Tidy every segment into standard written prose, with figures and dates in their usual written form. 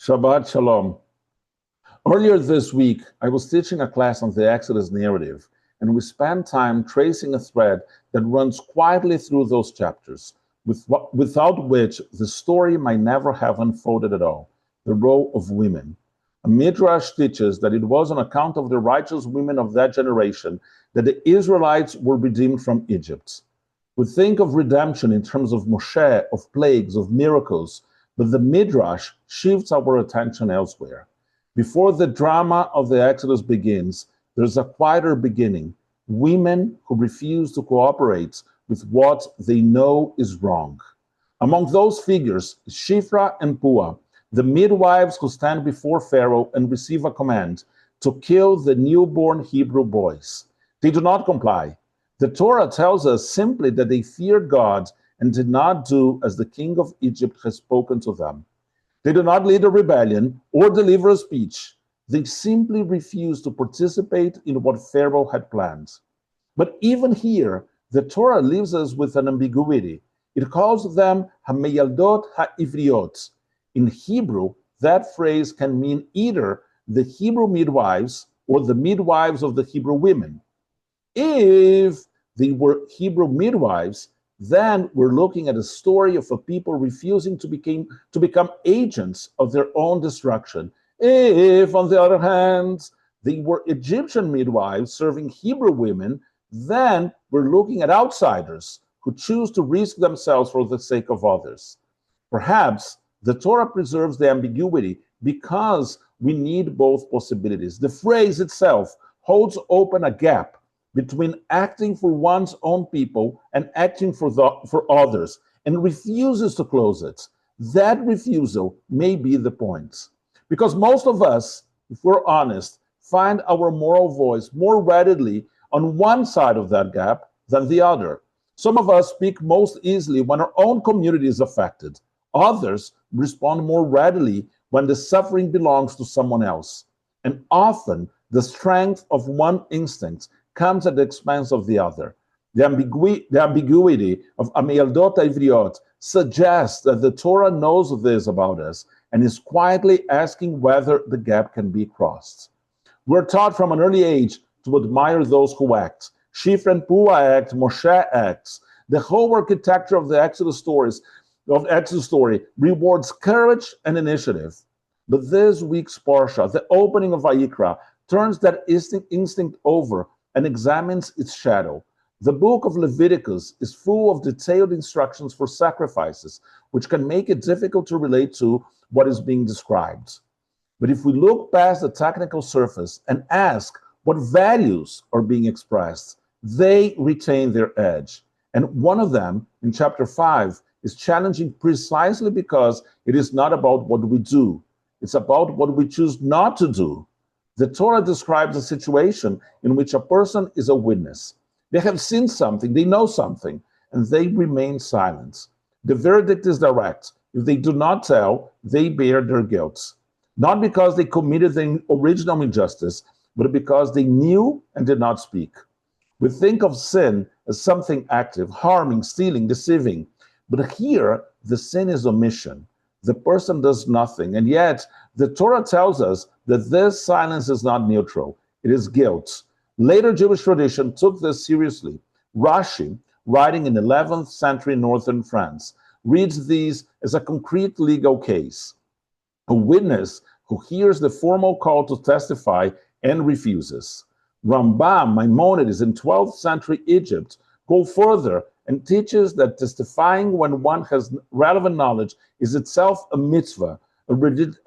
Shabbat Shalom. Earlier this week, I was teaching a class on the Exodus narrative, and we spent time tracing a thread that runs quietly through those chapters, without which the story might never have unfolded at all: the role of women. A midrash teaches that it was on account of the righteous women of that generation that the Israelites were redeemed from Egypt. We think of redemption in terms of Moshe, of plagues, of miracles, but the midrash shifts our attention elsewhere. Before the drama of the Exodus begins, there's a quieter beginning: women who refuse to cooperate with what they know is wrong. Among those figures, Shifra and Puah, the midwives who stand before Pharaoh and receive a command to kill the newborn Hebrew boys. They do not comply. The Torah tells us simply that they feared God and did not do as the king of Egypt has spoken to them. They do not lead a rebellion or deliver a speech. They simply refuse to participate in what Pharaoh had planned. But even here, the Torah leaves us with an ambiguity. It calls them Hameyaldot Ha'ivriot. In Hebrew, that phrase can mean either the Hebrew midwives or the midwives of the Hebrew women. If they were Hebrew midwives, then we're looking at a story of a people refusing to become agents of their own destruction. If, on the other hand, they were Egyptian midwives serving Hebrew women, then we're looking at outsiders who choose to risk themselves for the sake of others. Perhaps the Torah preserves the ambiguity because we need both possibilities. The phrase itself holds open a gap between acting for one's own people and acting for others, and refuses to close it. That refusal may be the point. Because most of us, if we're honest, find our moral voice more readily on one side of that gap than the other. Some of us speak most easily when our own community is affected. Others respond more readily when the suffering belongs to someone else. And often, the strength of one instinct comes at the expense of the other. The ambiguity of Hameyaldot Ha'ivriot suggests that the Torah knows this about us and is quietly asking whether the gap can be crossed. We're taught from an early age to admire those who act. Shifra and Puah act, Moshe acts. The whole architecture of the Exodus story rewards courage and initiative. But this week's Parsha, the opening of Vayikrah, turns that instinct over and examines its shadow. The book of Leviticus is full of detailed instructions for sacrifices, which can make it difficult to relate to what is being described. But if we look past the technical surface and ask what values are being expressed, they retain their edge. And one of them, in chapter 5, is challenging precisely because it is not about what we do. It's about what we choose not to do. The Torah describes a situation in which a person is a witness. They have seen something, they know something, and they remain silent. The verdict is direct. If they do not tell, they bear their guilt. Not because they committed the original injustice, but because they knew and did not speak. We think of sin as something active, harming, stealing, deceiving. But here, the sin is omission. The person does nothing, and yet the Torah tells us that this silence is not neutral. It is guilt. Later Jewish tradition took this seriously. Rashi, writing in 11th century northern France, reads these as a concrete legal case. A witness who hears the formal call to testify and refuses. Rambam, Maimonides in 12th century Egypt go further and teaches that testifying when one has relevant knowledge is itself a mitzvah, a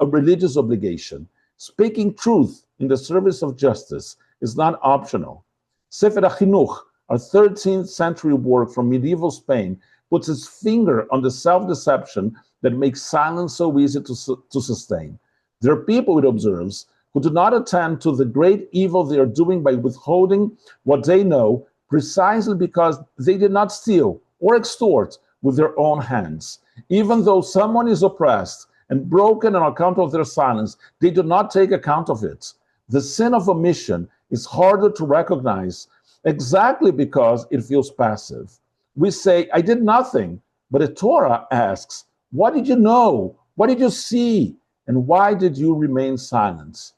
religious obligation. Speaking truth in the service of justice is not optional. Sefer HaChinuch, a 13th century work from medieval Spain, puts its finger on the self-deception that makes silence so easy to sustain. There are people, it observes, who do not attend to the great evil they are doing by withholding what they know precisely because they did not steal or extort with their own hands. Even though someone is oppressed and broken on account of their silence, they do not take account of it. The sin of omission is harder to recognize exactly because it feels passive. We say, I did nothing, but the Torah asks, what did you know? What did you see? And why did you remain silent?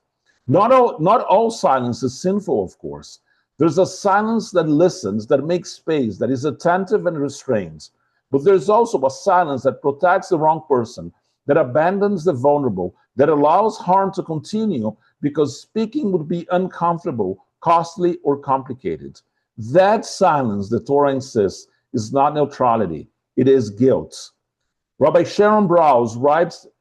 Not all silence is sinful, of course. There's a silence that listens, that makes space, that is attentive and restrained. But there's also a silence that protects the wrong person, that abandons the vulnerable, that allows harm to continue because speaking would be uncomfortable, costly, or complicated. That silence, the Torah insists, is not neutrality, it is guilt. Rabbi Sharon Brous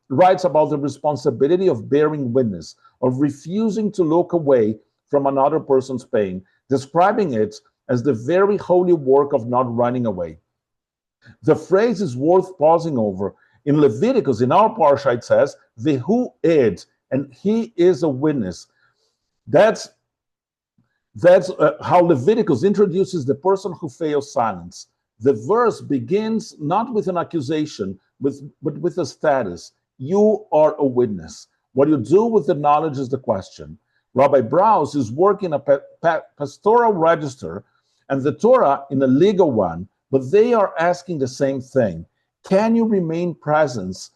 writes about the responsibility of bearing witness, of refusing to look away from another person's pain, describing it as the very holy work of not running away. The phrase is worth pausing over. In Leviticus, in our parsha, it says, "Vehu ed," and he is a witness. That's how Leviticus introduces the person who fails silence. The verse begins not with an accusation, but with a status. You are a witness. What you do with the knowledge is the question. Rabbi Brous is working a pastoral register and the Torah in a legal one, but they are asking the same thing. Can you remain present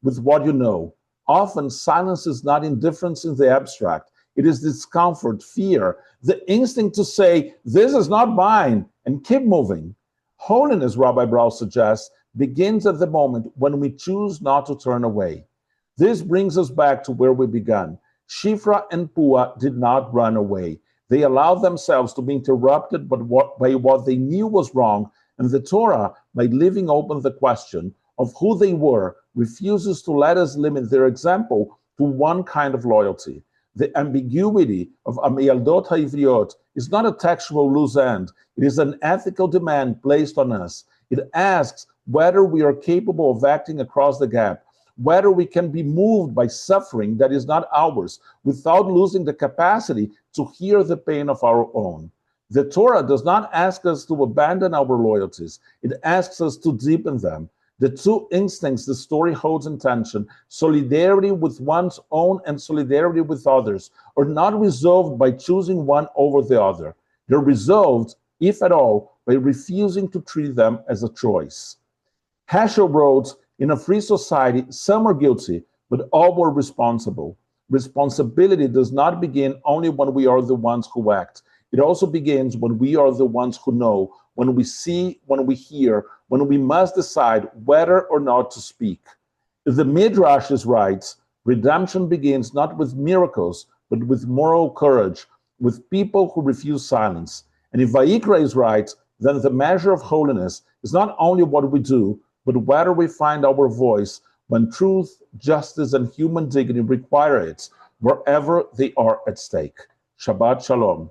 with what you know? Often silence is not indifference in the abstract. It is discomfort, fear, the instinct to say, this is not mine, and keep moving. Holiness, Rabbi Brous suggests, begins at the moment when we choose not to turn away. This brings us back to where we began. Shifra and Pua did not run away. They allowed themselves to be interrupted by what they knew was wrong, and the Torah, by leaving open the question of who they were, refuses to let us limit their example to one kind of loyalty. The ambiguity of Amiyaldot Ha'ivriot is not a textual loose end. It is an ethical demand placed on us. It asks whether we are capable of acting across the gap, whether we can be moved by suffering that is not ours without losing the capacity to hear the pain of our own. The Torah does not ask us to abandon our loyalties. It asks us to deepen them. The two instincts the story holds in tension, solidarity with one's own and solidarity with others, are not resolved by choosing one over the other. They're resolved, if at all, by refusing to treat them as a choice. Heschel wrote, in a free society, some are guilty, but all were responsible. Responsibility does not begin only when we are the ones who act. It also begins when we are the ones who know, when we see, when we hear, when we must decide whether or not to speak. If the Midrash is right, redemption begins not with miracles, but with moral courage, with people who refuse silence. And if Vayikrah is right, then the measure of holiness is not only what we do, but whether we find our voice when truth, justice, and human dignity require it, wherever they are at stake. Shabbat Shalom.